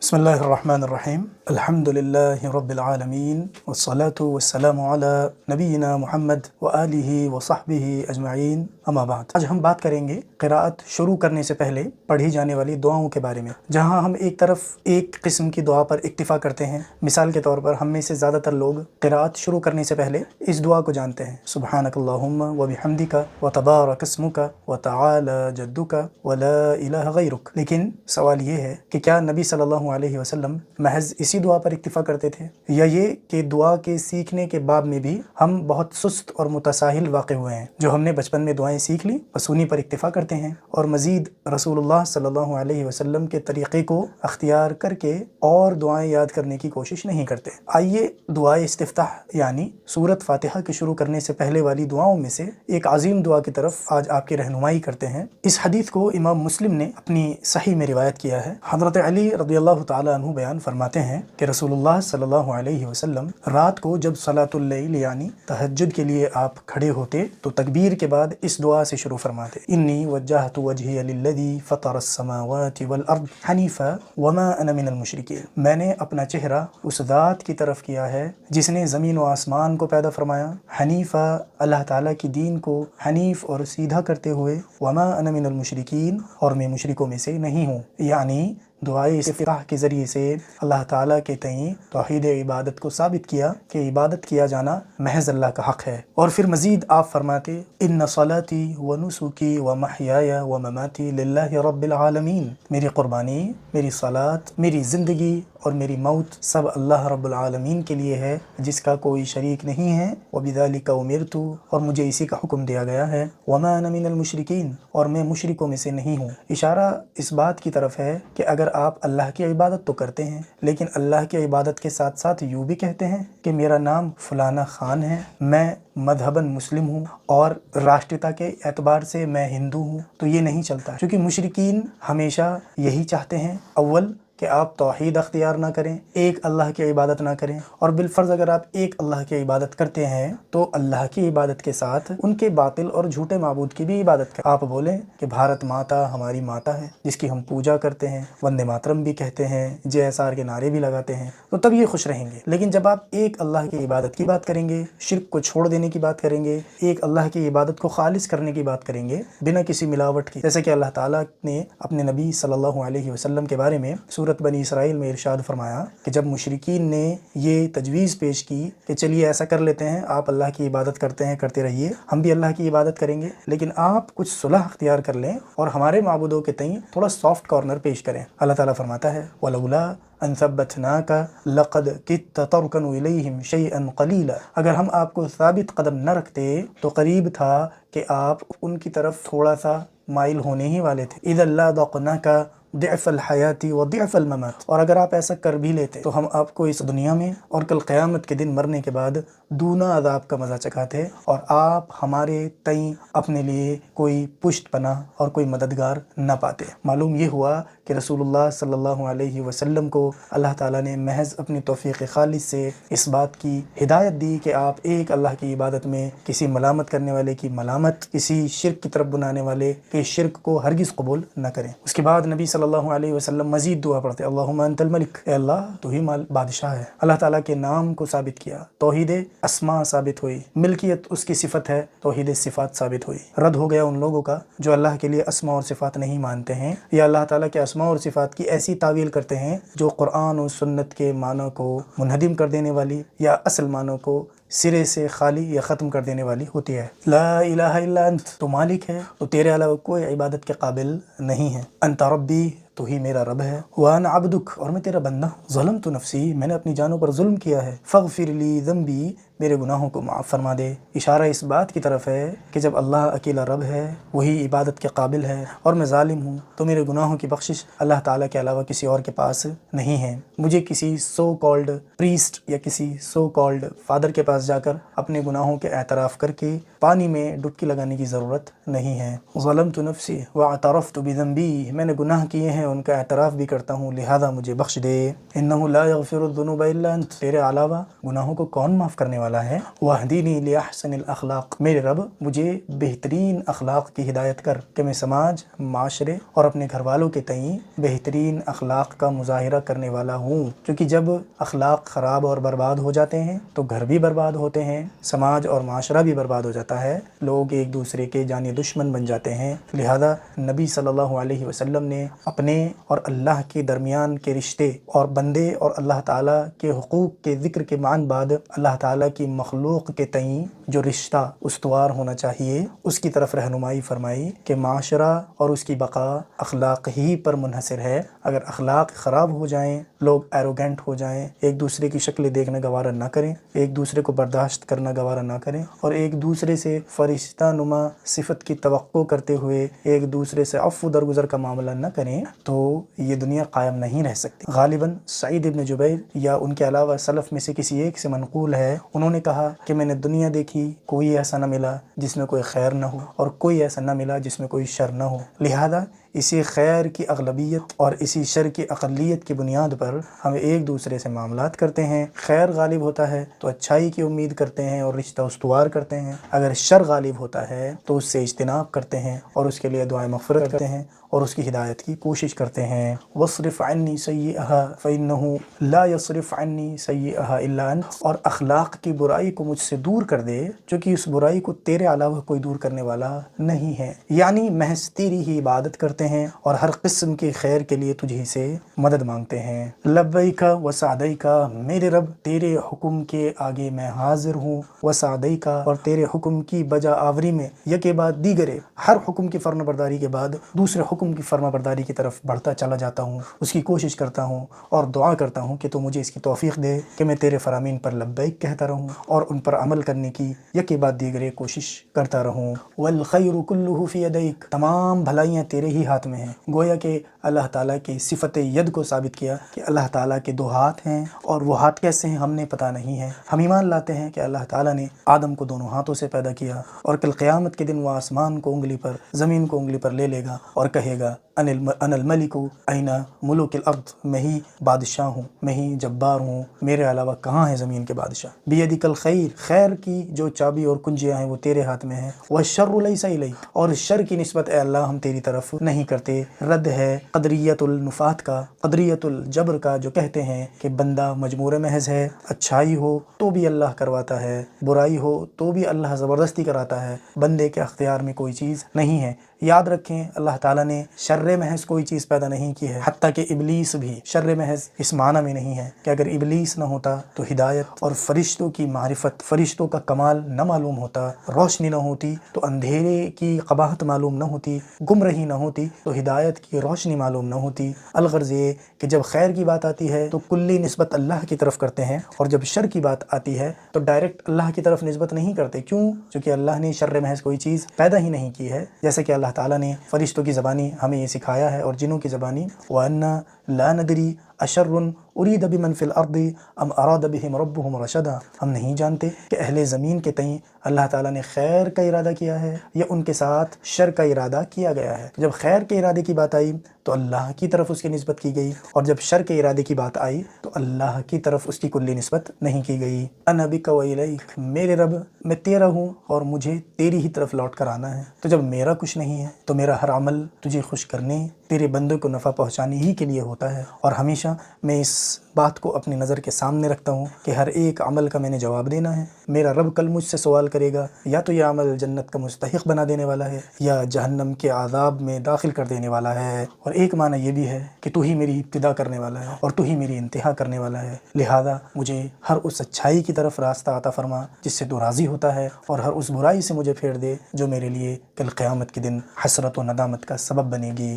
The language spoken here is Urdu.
بسم الله الرحمن الرحیم الحمد لله رب العالمین والصلاة والسلام على نبینا محمد وآلہ وصحبہ اجمعین اما بعد۔ آج ہم بات کریں گے قراءت شروع کرنے سے پہلے پڑھی جانے والی دعاؤں کے بارے میں، جہاں ہم ایک طرف ایک قسم کی دعا پر اکتفا کرتے ہیں۔ مثال کے طور پر ہم میں سے زیادہ تر لوگ قراءت شروع کرنے سے پہلے اس دعا کو جانتے ہیں، سبحانک اللہم وبحمدک وتبارک اسمک وتعالی جدک ولا الہ غیرک۔ لیکن سوال یہ ہے کہ کیا نبی صلی اللہ علیہ وسلم محض اسی دعا پر اکتفا کرتے تھے، یا یہ کہ دعا کے سیکھنے کے باب میں بھی ہم بہت سست اور متساہل واقع ہوئے ہیں، جو ہم نے بچپن میں دعائیں سیکھ لی بس انہی پر اکتفا کرتے ہیں، اور مزید رسول اللہ صلی اللہ علیہ وسلم کے طریقے کو اختیار کر کے اور دعائیں یاد کرنے کی کوشش نہیں کرتے۔ آئیے دعائے استفتاح یعنی سورۃ فاتحہ کے شروع کرنے سے پہلے والی دعاؤں میں سے ایک عظیم دعا کی طرف آج آپ کی رہنمائی کرتے ہیں۔ اس حدیث کو امام مسلم نے اپنی صحیح میں روایت کیا ہے۔ حضرت علی رضی اللہ تعالیٰ عنہ بیان فرماتے ہیں کہ رسول اللہ صلی اللہ علیہ وسلم رات کو جب صلاۃ اللیل یعنی تہجد کے لیے آپ کھڑے ہوتے تو تکبیر کے بعد اس دعا سے شروع فرماتے، انی وجہت وجہی للذی فطر السماوات والارض حنیفا وما انا من المشرکین۔ میں نے اپنا چہرہ اس ذات کی طرف کیا ہے جس نے زمین و آسمان کو پیدا فرمایا، حنیفا اللہ تعالیٰ کی دین کو حنیف اور سیدھا کرتے ہوئے، وما انا من المشرکین اور میں مشرکوں میں سے نہیں ہوں۔ یعنی دعائے استفتاح کے ذریعے سے اللہ تعالیٰ کے تئیں توحید عبادت کو ثابت کیا کہ عبادت کیا جانا محض اللہ کا حق ہے، اور پھر مزید آپ فرماتے، ان صلاتی ونسکی ومحیای ومماتی للہ رب العالمین۔ میری قربانی، میری صلاۃ، میری زندگی اور میری موت سب اللہ رب العالمین کے لیے ہے جس کا کوئی شریک نہیں ہے، وبذالک امرت اور مجھے اسی کا حکم دیا گیا ہے، وما انا من المشرکین اور میں مشرکوں میں سے نہیں ہوں۔ اشارہ اس بات کی طرف ہے کہ اگر آپ اللہ کی عبادت تو کرتے ہیں لیکن اللہ کی عبادت کے ساتھ ساتھ یوں بھی کہتے ہیں کہ میرا نام فلانا خان ہے، میں مذہباً مسلم ہوں اور راشٹرتا کے اعتبار سے میں ہندو ہوں، تو یہ نہیں چلتا، کیونکہ مشرکین ہمیشہ یہی چاہتے ہیں اول کہ آپ توحید اختیار نہ کریں، ایک اللہ کی عبادت نہ کریں، اور بالفرض اگر آپ ایک اللہ کی عبادت کرتے ہیں تو اللہ کی عبادت کے ساتھ ان کے باطل اور جھوٹے معبود کی بھی عبادت کریں۔ آپ بولیں کہ بھارت ماتا ہماری ماتا ہے جس کی ہم پوجا کرتے ہیں، وندے ماترم بھی کہتے ہیں، جے ایس آر کے نعرے بھی لگاتے ہیں، تو تب یہ خوش رہیں گے۔ لیکن جب آپ ایک اللہ کی عبادت کی بات کریں گے، شرک کو چھوڑ دینے کی بات کریں گے، ایک اللہ کی عبادت کو خالص کرنے کی بات کریں گے بنا کسی ملاوٹ کی، جیسے کہ اللہ تعالیٰ نے اپنے نبی صلی اللہ علیہ وسلم کے بارے میں سورۃ بنی اسرائیل میں ارشاد فرمایا کہ جب مشرکین نے یہ تجویز پیش کی کہ چلیے ایسا کر لیتے ہیں، آپ اللہ کی عبادت کرتے ہیں، کرتے رہیے، ہم بھی اللہ کی عبادت کریں گے، لیکن آپ کچھ صلح اختیار کر لیں اور ہمارے معبودوں کے تئیں تھوڑا سافٹ کارنر پیش کریں۔ اللہ تعالیٰ فرماتا ہے وَلَوْلَا أَن ثَبَّتْنَاكَ لَقَدْ كِدتَّ تَرْكَنُ إِلَيْهِمْ شَيْئًا قَلِيلًا۔ اگر ہم آپ کو ثابت قدم نہ رکھتے تو قریب تھا کہ آپ ان کی طرف تھوڑا سا مائل ہونے ہی والے تھے۔ إِذًا لَّأَذَقْنَاكَ ضعف الحیات و ضعف الممات، اور اگر آپ ایسا کر بھی لیتے تو ہم آپ کو اس دنیا میں اور کل قیامت کے دن مرنے کے بعد دونا عذاب کا مزہ چکھاتے، اور آپ ہمارے تئیں اپنے لیے کوئی پشت پناہ اور کوئی مددگار نہ پاتے۔ معلوم یہ ہوا کہ رسول اللہ صلی اللہ علیہ وسلم کو اللہ تعالیٰ نے محض اپنی توفیق خالص سے اس بات کی ہدایت دی کہ آپ ایک اللہ کی عبادت میں کسی ملامت کرنے والے کی ملامت، کسی شرک کی طرف بنانے والے کے شرک کو ہرگز قبول نہ کریں۔ اس کے بعد نبی صلی اللہ علیہ وسلم مزید دعا پڑھتے، اللہم انت الملک، اے اللہ تو ہی بادشاہ ہے۔ اللہ تعالیٰ کے نام کو ثابت کیا، توحید اسماء ثابت ہوئی، ملکیت اس کی صفت ہے، توحید صفات ثابت ہوئی۔ رد ہو گیا ان لوگوں کا جو اللہ کے لیے اسماء اور صفات نہیں مانتے ہیں، یا اللہ تعالیٰ کے اسماء اور صفات کی ایسی تعویل کرتے ہیں جو قرآن و سنت کے معنوں کو منہدم کر دینے والی یا اصل معنوں کو سرے سے خالی یا ختم کر دینے والی ہوتی ہے۔ لا الہ الا انت، تو مالک ہے تو تیرے علاوہ کوئی عبادت کے قابل نہیں ہے، انت ربی تو ہی میرا رب ہے، وانا عبدک اور میں تیرا بندہ ہوں، ظلمت نفسی میں نے اپنی جانوں پر ظلم کیا ہے، فاغفر لی ذنبی میرے گناہوں کو معاف فرما دے۔ اشارہ اس بات کی طرف ہے کہ جب اللہ اکیلا رب ہے، وہی عبادت کے قابل ہے، اور میں ظالم ہوں تو میرے گناہوں کی بخشش اللہ تعالیٰ کے علاوہ کسی اور کے پاس نہیں ہے۔ مجھے کسی سو کالڈ پریسٹ یا کسی سو کالڈ فادر کے پاس جا کر اپنے گناہوں کے اعتراف کر کے پانی میں ڈبکی لگانے کی ضرورت نہیں ہے۔ ظلمت نفسی واعترفت بذنبی، میں نے گناہ کیے ہیں ان کا اعتراف بھی کرتا ہوں، لہذا مجھے بخش دے۔ انہ لا یغفر الذنوب الا انت، تیرے علاوہ گناہوں کو کون معاف کرنے والا ہے۔ واہدنی لاحسن الاخلاق، میرے رب مجھے بہترین اخلاق کی ہدایت کر، کہ میں سماج، معاشرے اور اپنے گھر والوں کے تئیں بہترین اخلاق کا مظاہرہ کرنے والا ہوں، کیونکہ جب اخلاق خراب اور برباد ہو جاتے ہیں تو گھر بھی برباد ہوتے ہیں، سماج اور معاشرہ بھی برباد ہو جاتا ہے، لوگ ایک دوسرے کے جانی دشمن بن جاتے ہیں۔ لہذا نبی صلی اللہ علیہ وسلم نے اپنے اور اللہ کے درمیان کے رشتے اور بندے اور اللہ تعالیٰ کے حقوق کے ذکر کے معنی بعد اللہ تعالیٰ کی مخلوق کے تئیں جو رشتہ استوار ہونا چاہیے اس کی طرف رہنمائی فرمائی کہ معاشرہ اور اس کی بقا اخلاق ہی پر منحصر ہے۔ اگر اخلاق خراب ہو جائیں، لوگ ایروگنٹ ہو جائیں، ایک دوسرے کی شکلیں دیکھنا گوارا نہ کریں، ایک دوسرے کو برداشت کرنا گوارا نہ کریں، اور ایک دوسرے سے فرشتہ نما صفت کی توقع کرتے ہوئے ایک دوسرے سے عفو درگزر کا معاملہ نہ کریں، تو یہ دنیا قائم نہیں رہ سکتی۔ غالباً سعید ابن جبیر یا ان کے علاوہ سلف میں سے کسی ایک سے منقول ہے، انہوں نے کہا کہ میں نے دنیا دیکھی، کوئی ایسا نہ ملا جس میں کوئی خیر نہ ہو، اور کوئی ایسا نہ ملا جس میں کوئی شر نہ ہو، لہذا اسی خیر کی اغلبیت اور اسی شر کی اقلیت کی بنیاد پر ہم ایک دوسرے سے معاملات کرتے ہیں۔ خیر غالب ہوتا ہے تو اچھائی کی امید کرتے ہیں اور رشتہ استوار کرتے ہیں، اگر شر غالب ہوتا ہے تو اس سے اجتناب کرتے ہیں اور اس کے لیے دعائیں مغفرت کرتے ہیں اور اس کی ہدایت کی کوشش کرتے ہیں۔ وَاصْرِفْ عَنِّي سَيِّئَهَا فَإِنَّهُ لَا يَصْرِفْ عَنِّي سَيِّئَهَا إِلَّا أَنْتَ، اور اخلاق کی برائی کو مجھ سے دور کر دے، چونکہ اس برائی کو تیرے علاوہ کوئی دور کرنے والا نہیں ہے، یعنی محض تیری ہی عبادت کرتے ہیں اور ہر قسم کے خیر کے لیے تجھی سے مدد مانگتے ہیں۔ لبیک وسعدیک، میرے رب تیرے حکم کے آگے میں حاضر ہوں، وسعدیک، اور تیرے حکم کی بجا آوری میں یکے بعد دیگرے، ہر حکم کی فرما برداری کے بعد دوسرے حکم کی فرما برداری کی طرف بڑھتا چلا جاتا ہوں، اس کی کوشش کرتا ہوں اور دعا کرتا ہوں کہ تو مجھے اس کی توفیق دے کہ میں تیرے فرامین پر لبیک کہتا رہوں اور ان پر عمل کرنے کی یکے بعد دیگرے کوشش کرتا رہوں۔ والخیر کلہ فی یدیک، تمام بھلائیاں تیرے ہی ہاتھ میں ہیں۔ گویا کہ اللہ تعالیٰ کی صفت ید کو ثابت کیا کہ اللہ تعالیٰ کے دو ہاتھ ہیں، اور وہ ہاتھ کیسے ہیں ہم نے پتہ نہیں ہے۔ ہم ایمان لاتے ہیں کہ اللہ تعالیٰ نے آدم کو دونوں ہاتھوں سے پیدا کیا، اور کل قیامت کے دن وہ آسمان کو انگلی پر، زمین کو انگلی پر لے لے گا اور کہے گا انا الملک این ملوک الارض، میں ہی بادشاہ ہوں، میں ہی جبار ہوں، میرے علاوہ کہاں ہے زمین کے بادشاہ۔ بیدک الخیر، خیر کی جو چابی اور کنجیاں ہیں وہ تیرے ہاتھ میں ہیں۔ والشر لیس الیک، اور شر کی نسبت اے اللہ ہم تیری طرف نہیں کرتے۔ رد ہے قدریت النفات کا، قدریت الجبر کا، جو کہتے ہیں کہ بندہ مجبور محض ہے، اچھائی ہو تو بھی اللہ کرواتا ہے، برائی ہو تو بھی اللہ زبردستی کراتا ہے، بندے کے اختیار میں کوئی چیز نہیں ہے۔ یاد رکھیں اللہ تعالیٰ نے شر محض کوئی چیز پیدا نہیں کی ہے، حتیٰ کہ ابلیس بھی شر محض اس معنی میں نہیں ہے کہ اگر ابلیس نہ ہوتا تو ہدایت اور فرشتوں کی معرفت، فرشتوں کا کمال نہ معلوم ہوتا، روشنی نہ ہوتی تو اندھیرے کی قباحت معلوم نہ ہوتی، گمراہی نہ ہوتی تو ہدایت کی روشنی معلوم نہ ہوتی۔ الغرض یہ کہ جب خیر کی بات آتی ہے تو کلی نسبت اللہ کی طرف کرتے ہیں، اور جب شر کی بات آتی ہے تو ڈائریکٹ اللہ کی طرف نسبت نہیں کرتے۔ کیوں؟ چونکہ اللہ نے شر محض کوئی چیز پیدا ہی نہیں کی ہے، جیسے کہ اللہ تعالیٰ نے فرشتوں کی زبانی ہمیں یہ سکھایا ہے اور جنوں کی زبانی وَأَنَّا لَا نَدْرِي أَشَرٌ أُرِيدَ بِمَنْ فِي الْأَرْضِ أَمْ أَرَادَ بِهِمْ رَبُّهُمْ رَشَدًا، ہم نہیں جانتے کہ اہل زمین کے تئیں اللہ تعالیٰ نے خیر کا ارادہ کیا ہے یا ان کے ساتھ شر کا ارادہ کیا گیا ہے۔ جب خیر کے ارادے کی بات آئی تو اللہ کی طرف اس کی نسبت کی گئی، اور جب شر کے ارادے کی بات آئی تو اللہ کی طرف اس کی کلی نسبت نہیں کی گئی۔ انا بک و الیک، میرے رب میں تیرا ہوں اور مجھے تیری ہی طرف لوٹ کر آنا ہے۔ تو جب میرا کچھ نہیں ہے تو میرا ہر عمل تجھے خوش کرنے، تیرے بندوں کو نفع پہنچانے ہی کے لیے ہوتا ہے، اور ہمیشہ میں اس بات کو اپنی نظر کے سامنے رکھتا ہوں کہ ہر ایک عمل کا میں نے جواب دینا ہے۔ میرا رب کل مجھ سے سوال کرے گا، یا تو یہ عمل جنت کا مستحق بنا دینے والا ہے یا جہنم کے عذاب میں داخل کر دینے والا ہے، اور ایک معنی یہ بھی ہے کہ تو ہی میری ابتدا کرنے والا ہے اور تو ہی میری انتہا کرنے والا ہے، لہذا مجھے ہر اس اچھائی کی طرف راستہ عطا فرما جس سے تو راضی ہوتا ہے، اور ہر اس برائی سے مجھے پھیر دے جو میرے لیے کل قیامت کے دن حسرت و ندامت کا سبب بنے گی۔